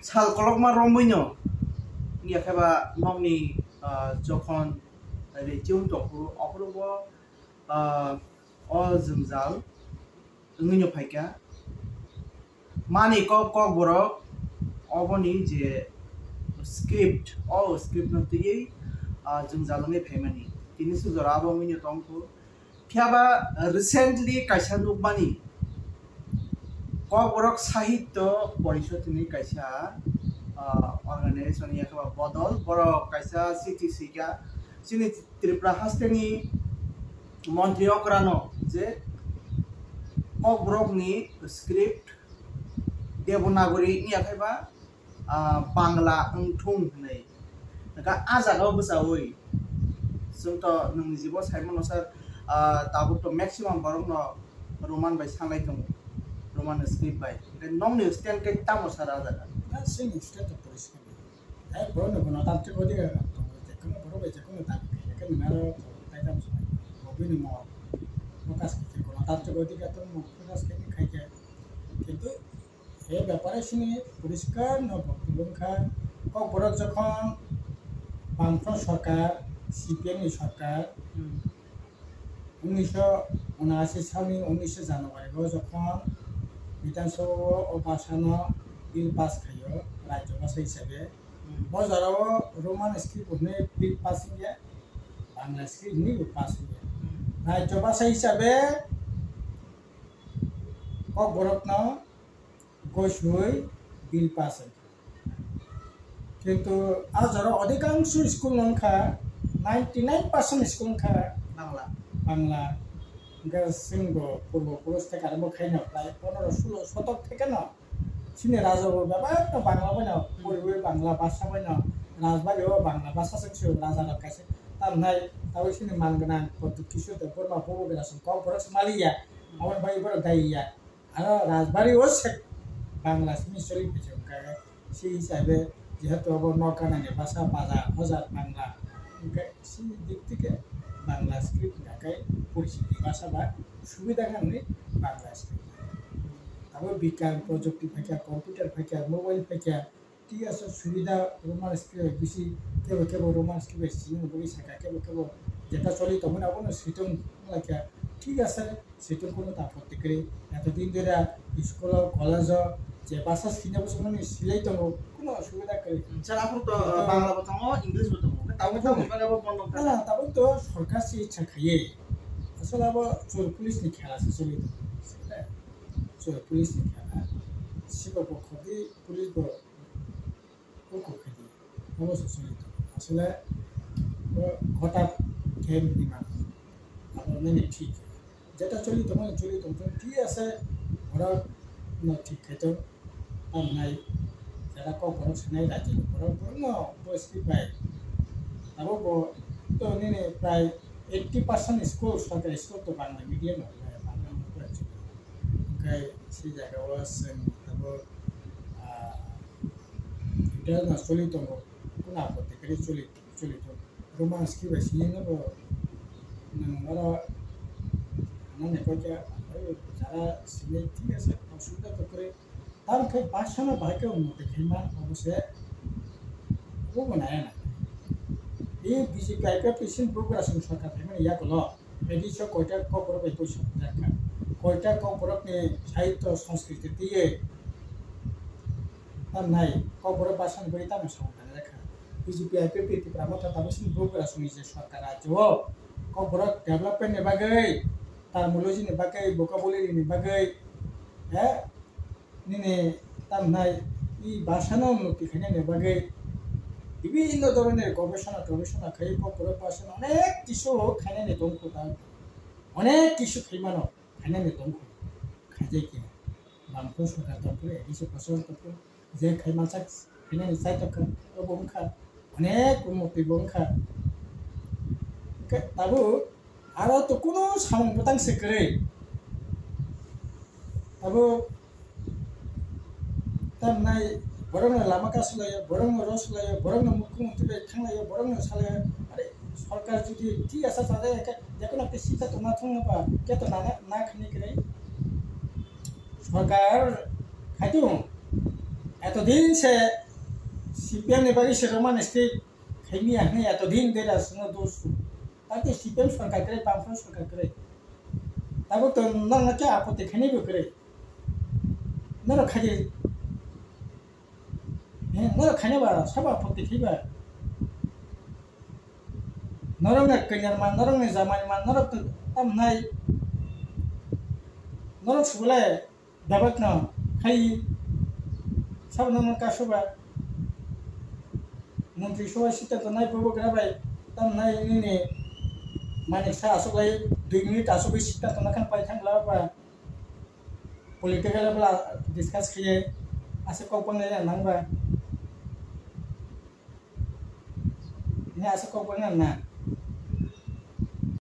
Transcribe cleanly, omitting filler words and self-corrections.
সাল কলকমা রমবইনো ইয়াখাবা নংনি যখন রেজিউম তকু অপরব জঞ্জাল ngino phaika mani kok borok oboni je script script no tiyei jungjalani phaimani tini sujora abo ngino tongku phiaba recently kaisa nukmani kok borok sahitya porishod ni kaisa organization yakaba bodol borok kaisa CTC ka sini Tripura hasteni মন্ত্রী অকরানো যে কক ব্রকনি script Devanagari ইয়াখাইবা বাংলা ओंथुं होननाय दा आजागाव बोसावै जोंथ' नोंनि जिबो साइमन सर दाबोथ' मैक्सिमाम बरंनो रोमान बाय सांलाय दङ रोमान स्क्रिप्ट बाय नंनि स्टेन के तामो सर आजागा सिं स्टेट परिस्कार आइ बरनो बना तांते गदि जेखुनु बरो बाय जेखुनु ता के नारो ताइदाम बबिनि म ফোকাস করতে কোনো তার থেকে অধিক এত ফোকাস করতে খাইকে কিন্তু এই ব্যাপারে শুনে পরিষ্কার ন বক্তব্যখা কক বরক যখন বামফ্রন্ট সরকার সিপিএম সরকার 1979 সালে 19 জানুয়ারি যখন বিধানসভা অবাসানো বিল পাস খাইও রাজ্যসভা হিসাবে বাজারাও রোমান স্ক্রিপ্ট হনে বিল পাস হইয়া বাংলা স্ক্রিপ্ট নি পাস হইয়া राज्यसभा हिसाबै কক বরকনো গসুই বিল পাস কিন্তু আজর অধিকাংশ স্কুল নংখা 99% স্কুল নংখা বাংলা বাংলা সিংহ পূর্বপুরুষ থেকে আরম্ভ খাইনো প্রায় 15-16 শতক থেকে না সিনে রাজাও ব্যাপার বাংলা বইনা পরিবে বাংলা ভাষা বইনা রাজবাড়িও বাংলা ভাষা শিখছে রাজারা কাছে তার নাই তাও সিনে মানগনা পদ্ধতি কিছু তো পরমা পবো বেরাসন কক বরক মালিয়া আমার ভাই বড় গাইয়া আর রাজবাড়িও শেখ বাংলা সিনে চলি কিছু কাগে সেই হিসাবে যেহেতু আবার নকানানি ভাষা বাজা হাজার বাংলা সেই দিক থেকে বাংলা স্ক্রিপ্ট ঢাকায় পরিচিতি ভাষা বা সুবিধা কারণে বাংলা স্ক্রিপ্ট আবার বিজ্ঞান প্রযুক্তি থেকে কম্পিউটার থেকে মোবাইল থেকে ঠিক আছে সুবিধা রোমান স্ক্রিপ্ট বেশি কেবল কেবল রোমান স্ক্রিপ্ট সিনেমা বই শেখা কেবল কেবল যেটা চলি তখন আপনার সেটন লাগে ঠিক আছে সেটন কোনো আপত্তি করে এতদিন ধরে স্কুল কলেজ যে ভাষা সিনেমা মানে সিলাই তো কোনো অসুবিধা করে যারা আপনি তো বাংলা বলতাম ইংলিশ বলতাম তাও তো মোবাইল আবার বন্ধ না তারপর তো সরকার সে ইচ্ছা খাইয়ে আসলে আবার চোর পুলিশ নি খেলা আছে চলি চোর পুলিশ নি খেলা শিবক খদি পুলিশ খেদি অবশ্য চলি আসলে হঠাৎ খেয়ে বিমান আপনার মেনে ঠিক যেটা চলি তখন ঠিক আছে ওরা ঠিক খেত আর নাই যারা কখনো সেনাই রাজ্যে ওরা বয়স্কি পায় তারপর তো নিয়ে প্রায় 80% স্কুল সরকারি স্কুল তো বাংলা মিডিয়াম বাংলা পড়াচ্ছে ওখানে সেই জায়গায় আছেন তারপর এটা না চলিত কোনো আপত্তি করে চলিত রোমান স্ক্রিপ্ট আছে নেব ওরা মানে কয়েকটা যারা সিনে ঠিক আছে অসুবিধা তো করে তার ভাষা ভাইকে উন্নতি খেলমা অবশ্যই ও বানায় না এই বিজেপি আইপিএফ পেশেন্ট প্রোগ্রাম সরকার থেকে ইয়া করলো এদিশ কয়টা কপরক এই পয়সা দেখা কয়টা কপরক নিয়ে সাহিত্য সংস্কৃতি দিয়ে তার নাই কপরক ভাষণ করে তার সরকার দেখা বিজেপি আইপিএফ ত্রিপুরা মতো তাদের প্রোগ্রাম যে সরকার রাজ্য কপরক ডেভেলপমেন্ট বাগৈ তার মূলজি বাগৈ বোকাবলি বাগৈ হ্যাঁ নিনে তার নাই এই ভাষানো উন্নতি খানে বাগৈ বিভিন্ন ধরনের গবেষণা খাই কপরক ভাষণ অনেক কিছু খাইনে দমকো তার অনেক কিছু খাইমানো খাইনে দমকো খাইজাই কি বামফ্রন্ট সরকার তরফে এদিকে ফসল তরফে যে খাইমানসা খাইনে চাই তখন বংখা অনেক উন্নতি বংখা তাবো আরো তো কোনো সামন পতাংসে করে তাবো তার নাই বরং লামা কাছলাयो বরং রসলাयो বরং মুখ্যমন্ত্রী খাংলাयो বরং সালাयो আরে সরকার যদি ঠিক আছে তাদের দেখুন আপনি সিটা তো না থাকবা কে তো না খানি করে সরকার খাইতো এতদিন সে সিপিএম নিবারি সেরকম স্টেট খাইনি আহনে এতদিন দেরা সঙ্গে দোষ তাতে সিপিএম সরকার করে বামফ্রন্ট সরকার করে তারপর তো নাকে আপত্তি খাইনিবো করে নর খাইয়ে হ্যাঁ নর খাইনেবা সব আপত্তি খাইবা নরংনে কইনার মান নরংনে জামাই মান নরক তামনাই নরক সুবলে দাবাত না খাই সব নরক কাশবা মন্ত্রী সভা সিদ্ধান্ত নাই প্রভু গ্রাবাই তামনাই নিনে মানিক सा আসলে 2 মিনিট আসবে সিদ্ধান্ত না খান পাই থাকলা বা পলিটিক্যাল বলা ডিসকাস খেয়ে আছে কপনে নাংবা নে আছে কপনে না